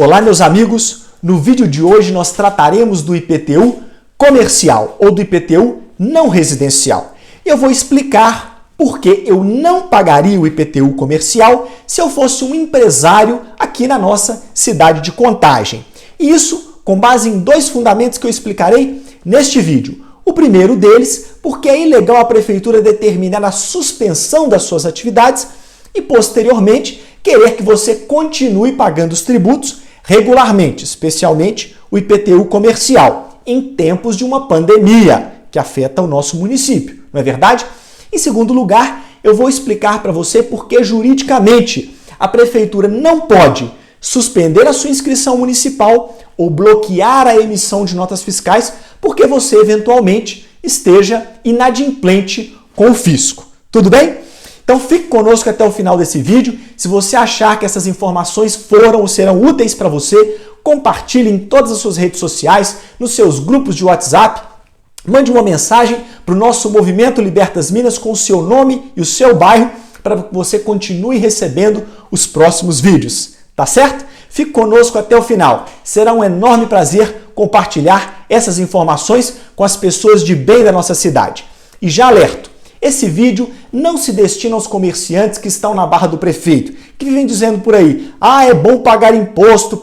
Olá, meus amigos! No vídeo de hoje nós trataremos do IPTU comercial ou do IPTU não residencial. E eu vou explicar por que eu não pagaria o IPTU comercial se eu fosse um empresário aqui na nossa cidade de Contagem. E isso com base em dois fundamentos que eu explicarei neste vídeo. O primeiro deles, porque é ilegal a prefeitura determinar a suspensão das suas atividades e, posteriormente, querer que você continue pagando os tributos regularmente, especialmente o IPTU comercial, em tempos de uma pandemia que afeta o nosso município, não é verdade? Em segundo lugar, eu vou explicar para você por que juridicamente a prefeitura não pode suspender a sua inscrição municipal ou bloquear a emissão de notas fiscais porque você eventualmente esteja inadimplente com o fisco. Tudo bem? Então fique conosco até o final desse vídeo. Se você achar que essas informações foram ou serão úteis para você, compartilhe em todas as suas redes sociais, nos seus grupos de WhatsApp. Mande uma mensagem para o nosso Movimento Libertas Minas com o seu nome e o seu bairro para que você continue recebendo os próximos vídeos. Tá certo? Fique conosco até o final. Será um enorme prazer compartilhar essas informações com as pessoas de bem da nossa cidade. E já alerto, esse vídeo não se destina aos comerciantes que estão na barra do prefeito, que vivem dizendo por aí, é bom pagar imposto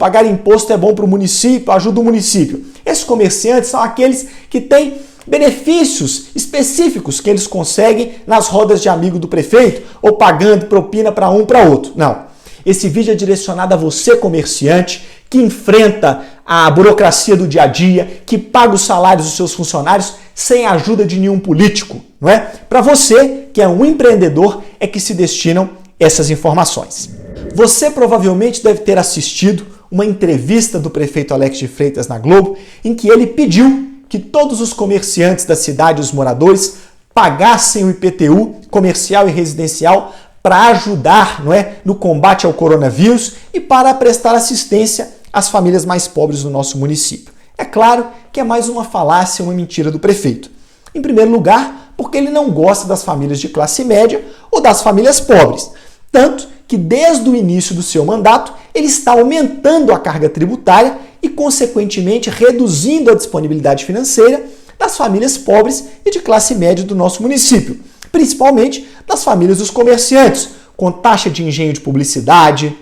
é bom para o município, ajuda o município. Esses comerciantes são aqueles que têm benefícios específicos que eles conseguem nas rodas de amigo do prefeito ou pagando propina para um para outro. Não. Esse vídeo é direcionado a você, comerciante, que enfrenta a burocracia do dia a dia, que paga os salários dos seus funcionários sem a ajuda de nenhum político, não é? Para você, que é um empreendedor, é que se destinam essas informações. Você provavelmente deve ter assistido uma entrevista do prefeito Alex de Freitas na Globo, em que ele pediu que todos os comerciantes da cidade, os moradores, pagassem o IPTU comercial e residencial para ajudar, não é, no combate ao coronavírus e para prestar assistência às famílias mais pobres do nosso município. É claro que é mais uma falácia, uma mentira do prefeito. Em primeiro lugar, porque ele não gosta das famílias de classe média ou das famílias pobres. Tanto que desde o início do seu mandato, ele está aumentando a carga tributária e, consequentemente, reduzindo a disponibilidade financeira das famílias pobres e de classe média do nosso município, principalmente das famílias dos comerciantes, com taxa de engenho de publicidade,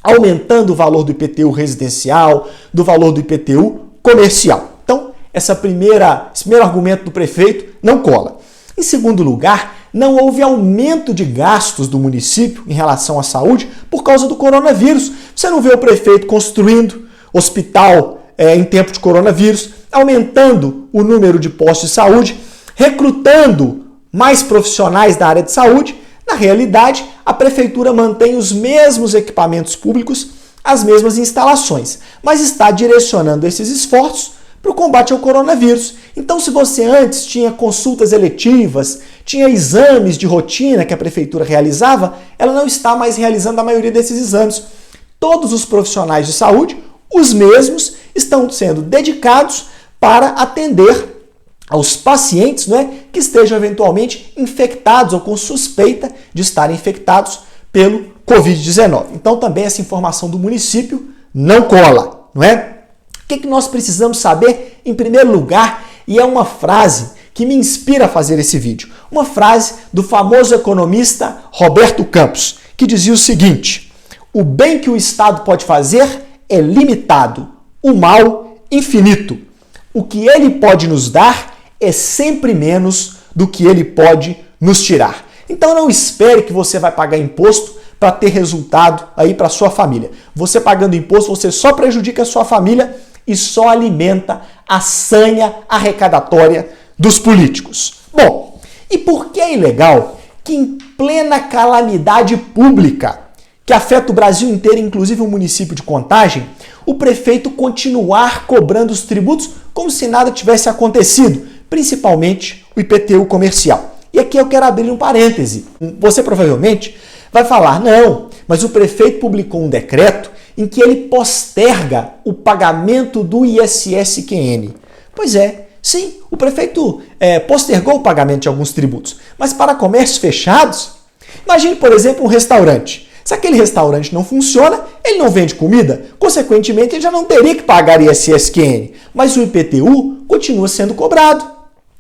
aumentando o valor do IPTU residencial, do valor do IPTU comercial. Então, esse primeiro argumento do prefeito não cola. Em segundo lugar, não houve aumento de gastos do município em relação à saúde por causa do coronavírus. Você não vê o prefeito construindo hospital em tempo de coronavírus, aumentando o número de postos de saúde, recrutando mais profissionais da área de saúde. Na realidade, a prefeitura mantém os mesmos equipamentos públicos, as mesmas instalações, mas está direcionando esses esforços para o combate ao coronavírus. Então, se você antes tinha consultas eletivas, tinha exames de rotina que a prefeitura realizava, ela não está mais realizando a maioria desses exames. Todos os profissionais de saúde, os mesmos, estão sendo dedicados para atender aos pacientes, que estejam eventualmente infectados ou com suspeita de estarem infectados pelo Covid-19. Então também essa informação do município não cola, não é? O que nós precisamos saber em primeiro lugar, e é uma frase que me inspira a fazer esse vídeo, uma frase do famoso economista Roberto Campos, que dizia o seguinte: o bem que o Estado pode fazer é limitado, o mal infinito. O que ele pode nos dar é sempre menos do que ele pode nos tirar. Então não espere que você vai pagar imposto para ter resultado aí para sua família. Você pagando imposto, você só prejudica a sua família e só alimenta a sanha arrecadatória dos políticos. Bom, e por que é ilegal que em plena calamidade pública, que afeta o Brasil inteiro, inclusive o município de Contagem, o prefeito continuar cobrando os tributos como se nada tivesse acontecido, principalmente o IPTU comercial? E aqui eu quero abrir um parêntese. Você provavelmente vai falar, não, mas o prefeito publicou um decreto em que ele posterga o pagamento do ISS-QN. Pois é, sim, o prefeito postergou o pagamento de alguns tributos, mas para comércios fechados, imagine, por exemplo, um restaurante. Se aquele restaurante não funciona, ele não vende comida, consequentemente ele já não teria que pagar ISS-QN, mas o IPTU continua sendo cobrado.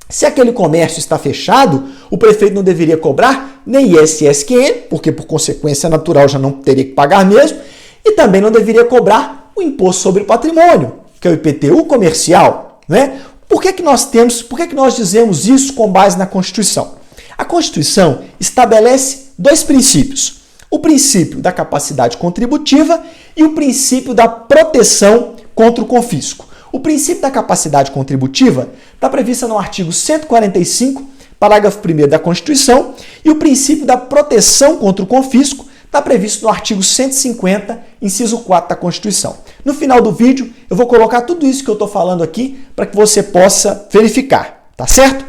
Se aquele comércio está fechado, o prefeito não deveria cobrar nem ISS-QN, porque por consequência natural já não teria que pagar mesmo, e também não deveria cobrar o imposto sobre o patrimônio, que é o IPTU comercial, né? Por que nós dizemos isso com base na Constituição? A Constituição estabelece dois princípios: o princípio da capacidade contributiva e o princípio da proteção contra o confisco. O princípio da capacidade contributiva está previsto no artigo 145, parágrafo 1º da Constituição, e o princípio da proteção contra o confisco está previsto no artigo 150, inciso 4 da Constituição. No final do vídeo, eu vou colocar tudo isso que eu estou falando aqui para que você possa verificar, tá certo?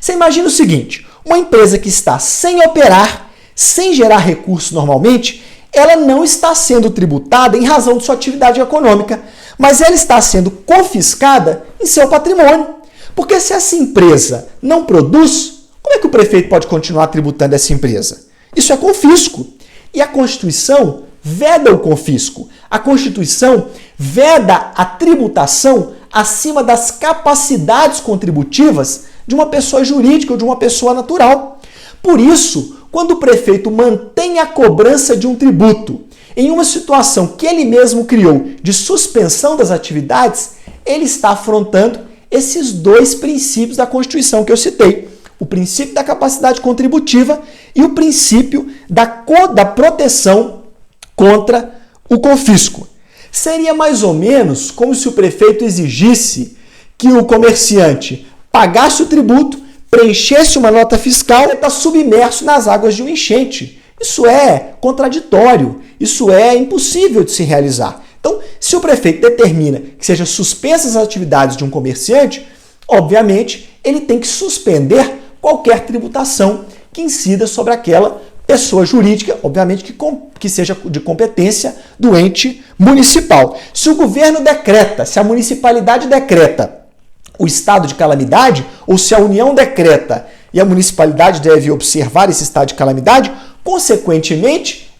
Você imagina o seguinte: uma empresa que está sem operar, sem gerar recursos normalmente, ela não está sendo tributada em razão de sua atividade econômica, mas ela está sendo confiscada em seu patrimônio. Porque se essa empresa não produz, como é que o prefeito pode continuar tributando essa empresa? Isso é confisco. E a Constituição veda o confisco. A Constituição veda a tributação acima das capacidades contributivas de uma pessoa jurídica ou de uma pessoa natural. Por isso, quando o prefeito mantém a cobrança de um tributo em uma situação que ele mesmo criou de suspensão das atividades, ele está afrontando esses dois princípios da Constituição que eu citei: o princípio da capacidade contributiva e o princípio da proteção contra o confisco. Seria mais ou menos como se o prefeito exigisse que o comerciante pagasse o tributo, preenchesse uma nota fiscal e está submerso nas águas de uma enchente. Isso é contraditório, isso é impossível de se realizar. Então, se o prefeito determina que sejam suspensas as atividades de um comerciante, obviamente, ele tem que suspender qualquer tributação que incida sobre aquela pessoa jurídica, obviamente que seja de competência do ente municipal. Se o governo decreta, se a municipalidade decreta o estado de calamidade, ou se a União decreta e a municipalidade deve observar esse estado de calamidade, consequentemente,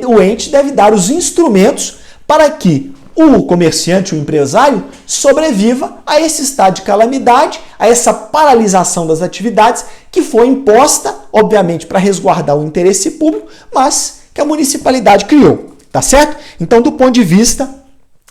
o ente deve dar os instrumentos para que o comerciante, o empresário, sobreviva a esse estado de calamidade, a essa paralisação das atividades que foi imposta, obviamente, para resguardar o interesse público, mas que a municipalidade criou, tá certo? Então, do ponto de vista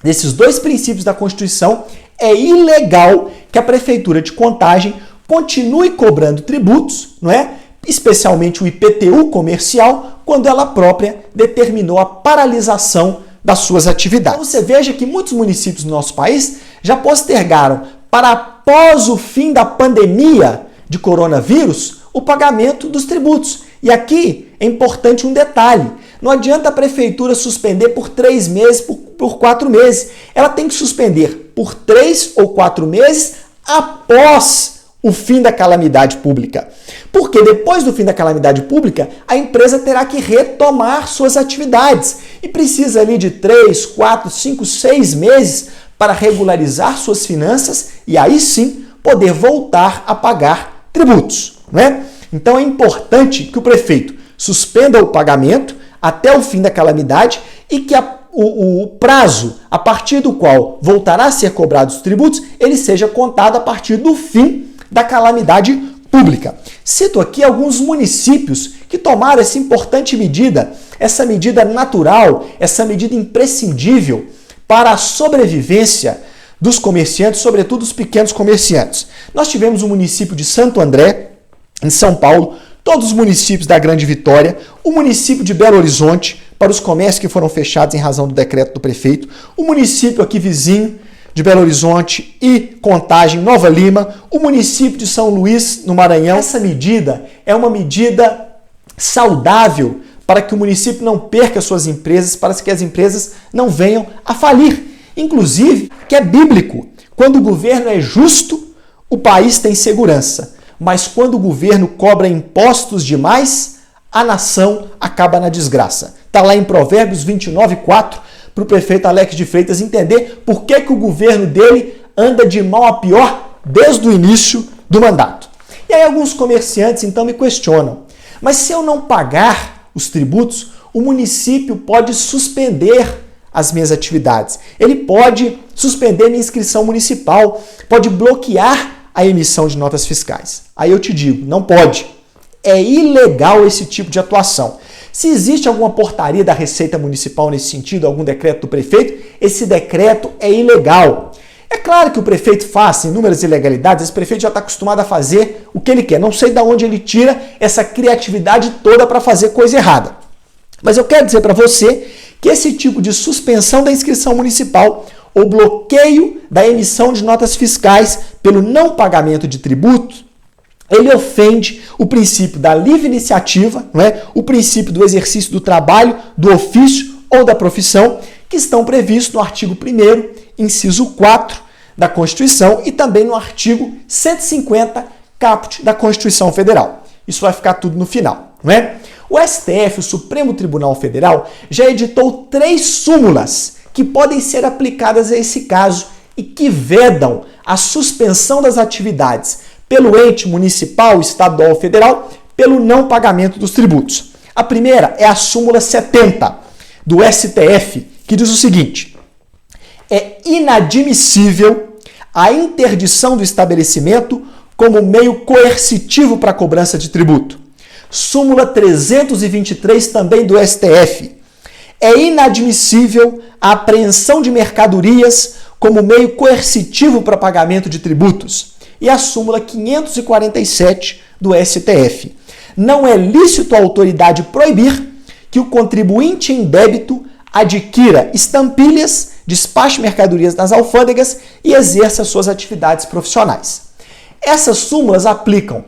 desses dois princípios da Constituição, é ilegal que a Prefeitura de Contagem continue cobrando tributos, não é? Especialmente o IPTU comercial, quando ela própria determinou a paralisação das suas atividades. Então você veja que muitos municípios do nosso país já postergaram para após o fim da pandemia de coronavírus o pagamento dos tributos. E aqui é importante um detalhe: não adianta a prefeitura suspender por 3 meses, por 4 meses. Ela tem que suspender por 3 ou 4 meses após o fim da calamidade pública. Porque depois do fim da calamidade pública, a empresa terá que retomar suas atividades e precisa ali de 3, 4, 5, 6 meses para regularizar suas finanças e aí sim poder voltar a pagar tributos, não é? Então é importante que o prefeito suspenda o pagamento até o fim da calamidade e que o prazo a partir do qual voltará a ser cobrados os tributos, ele seja contado a partir do fim da calamidade pública. Cito aqui alguns municípios que tomaram essa importante medida, essa medida natural, essa medida imprescindível para a sobrevivência dos comerciantes, sobretudo os pequenos comerciantes. Nós tivemos o município de Santo André, em São Paulo, todos os municípios da Grande Vitória, o município de Belo Horizonte, para os comércios que foram fechados em razão do decreto do prefeito, o município aqui vizinho de Belo Horizonte e Contagem, Nova Lima, o município de São Luís, no Maranhão. Essa medida é uma medida saudável para que o município não perca suas empresas, para que as empresas não venham a falir. Inclusive, que é bíblico, quando o governo é justo, o país tem segurança. Mas quando o governo cobra impostos demais, a nação acaba na desgraça. Está lá em Provérbios 29:4, para o prefeito Alex de Freitas entender por que o governo dele anda de mal a pior desde o início do mandato. E aí alguns comerciantes então me questionam: mas se eu não pagar os tributos, o município pode suspender as minhas atividades. Ele pode suspender minha inscrição municipal, pode bloquear a emissão de notas fiscais. Aí eu te digo, não pode. É ilegal esse tipo de atuação. Se existe alguma portaria da Receita Municipal nesse sentido, algum decreto do prefeito, esse decreto é ilegal. É claro que o prefeito faz inúmeras ilegalidades, esse prefeito já está acostumado a fazer o que ele quer. Não sei de onde ele tira essa criatividade toda para fazer coisa errada. Mas eu quero dizer para você que esse tipo de suspensão da inscrição municipal ou bloqueio da emissão de notas fiscais pelo não pagamento de tributos, ele ofende o princípio da livre iniciativa, não é? O princípio do exercício do trabalho, do ofício ou da profissão, que estão previstos no artigo 1º, inciso 4 da Constituição e também no artigo 150, caput da Constituição Federal. Isso vai ficar tudo no final, não é? O STF, o Supremo Tribunal Federal, já editou 3 súmulas que podem ser aplicadas a esse caso e que vedam a suspensão das atividades pelo ente municipal, estadual ou federal, pelo não pagamento dos tributos. A primeira é a súmula 70 do STF, que diz o seguinte: é inadmissível a interdição do estabelecimento como meio coercitivo para a cobrança de tributo. Súmula 323 também do STF. É inadmissível a apreensão de mercadorias como meio coercitivo para pagamento de tributos. E a súmula 547 do STF. Não é lícito à autoridade proibir que o contribuinte em débito adquira estampilhas, despache mercadorias nas alfândegas e exerça suas atividades profissionais. Essas súmulas aplicam,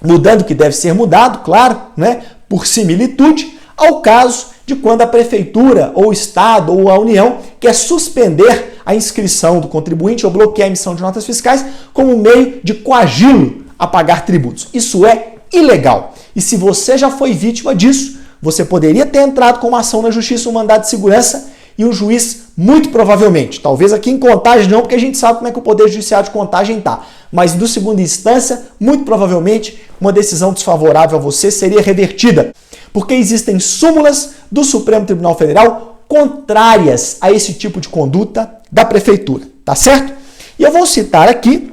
mudando o que deve ser mudado, claro, né, por similitude, ao caso de quando a prefeitura, ou o Estado, ou a União quer suspender a inscrição do contribuinte ou bloquear a emissão de notas fiscais como meio de coagi-lo a pagar tributos. Isso é ilegal. E se você já foi vítima disso, você poderia ter entrado com uma ação na justiça, um mandado de segurança, e um juiz, muito provavelmente, talvez aqui em Contagem não, porque a gente sabe como é que o Poder Judiciário de Contagem está, mas do segunda instância, muito provavelmente, uma decisão desfavorável a você seria revertida, porque existem súmulas do Supremo Tribunal Federal contrárias a esse tipo de conduta da prefeitura, tá certo? E eu vou citar aqui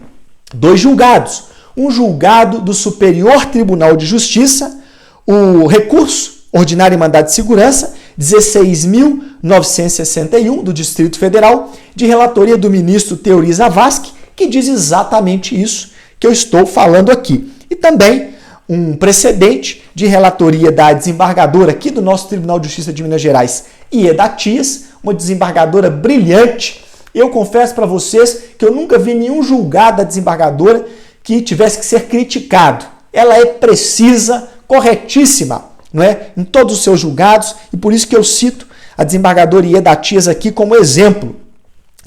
2 julgados. Um julgado do Superior Tribunal de Justiça, o recurso ordinário e mandado de segurança, 16.961 do Distrito Federal, de relatoria do ministro Teori Zavascki, que diz exatamente isso que eu estou falando aqui. E também um precedente de relatoria da desembargadora aqui do nosso Tribunal de Justiça de Minas Gerais, Ieda Tias, uma desembargadora brilhante. Eu confesso para vocês que eu nunca vi nenhum julgado da desembargadora que tivesse que ser criticado. Ela é precisa, corretíssima, não é? Em todos os seus julgados, e por isso que eu cito a desembargadora Ieda Tias aqui como exemplo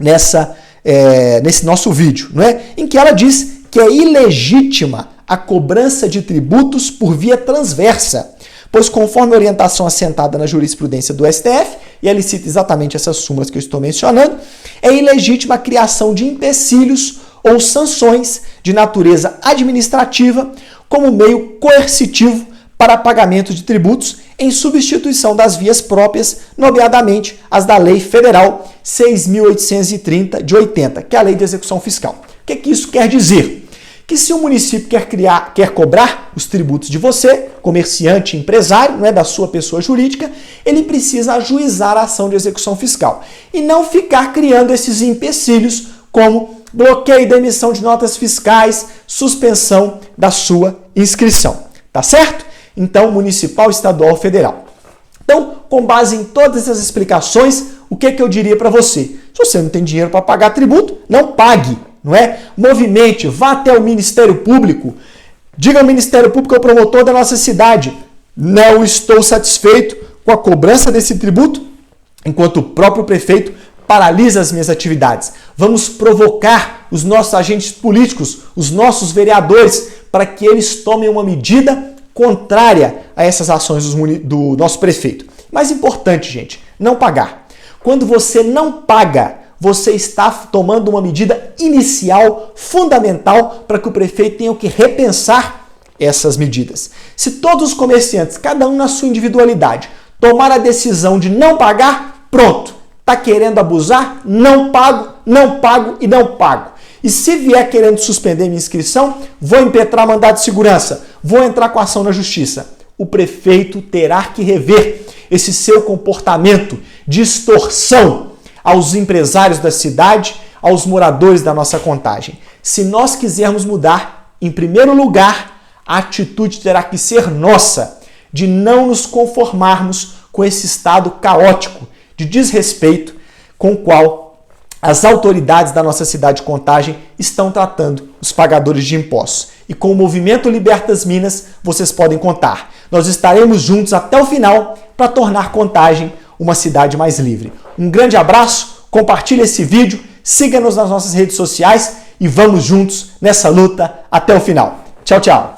nesse nosso vídeo, não é? Em que ela diz que é ilegítima a cobrança de tributos por via transversa, pois conforme a orientação assentada na jurisprudência do STF, e ele cita exatamente essas súmulas que eu estou mencionando, é ilegítima a criação de empecilhos ou sanções de natureza administrativa como meio coercitivo para pagamento de tributos em substituição das vias próprias, nomeadamente as da Lei Federal 6.830 de 80, que é a Lei de Execução Fiscal. O que isso quer dizer? Que se o município quer cobrar os tributos de você, comerciante, empresário, não é da sua pessoa jurídica, ele precisa ajuizar a ação de execução fiscal e não ficar criando esses empecilhos como bloqueio da emissão de notas fiscais, suspensão da sua inscrição. Tá certo? Então, municipal, estadual, federal. Então, com base em todas essas explicações, o que eu diria para você? Se você não tem dinheiro para pagar tributo, não pague. Não é? Movimente, vá até o Ministério Público, diga ao Ministério Público, ao promotor da nossa cidade, não estou satisfeito com a cobrança desse tributo, enquanto o próprio prefeito paralisa as minhas atividades. Vamos provocar os nossos agentes políticos, os nossos vereadores, para que eles tomem uma medida contrária a essas ações do nosso prefeito. Mais importante, gente, não pagar. Quando você não paga, você está tomando uma medida inicial, fundamental, para que o prefeito tenha que repensar essas medidas. Se todos os comerciantes, cada um na sua individualidade, tomar a decisão de não pagar, pronto. Está querendo abusar? Não pago, não pago e não pago. E se vier querendo suspender minha inscrição, vou impetrar mandado de segurança, vou entrar com ação na justiça. O prefeito terá que rever esse seu comportamento de extorsão aos empresários da cidade, aos moradores da nossa Contagem. Se nós quisermos mudar, em primeiro lugar, a atitude terá que ser nossa, de não nos conformarmos com esse estado caótico de desrespeito com o qual as autoridades da nossa cidade de Contagem estão tratando os pagadores de impostos. E com o Movimento Libertas Minas, vocês podem contar. Nós estaremos juntos até o final para tornar Contagem uma cidade mais livre. Um grande abraço, compartilhe esse vídeo, siga-nos nas nossas redes sociais e vamos juntos nessa luta até o final. Tchau, tchau!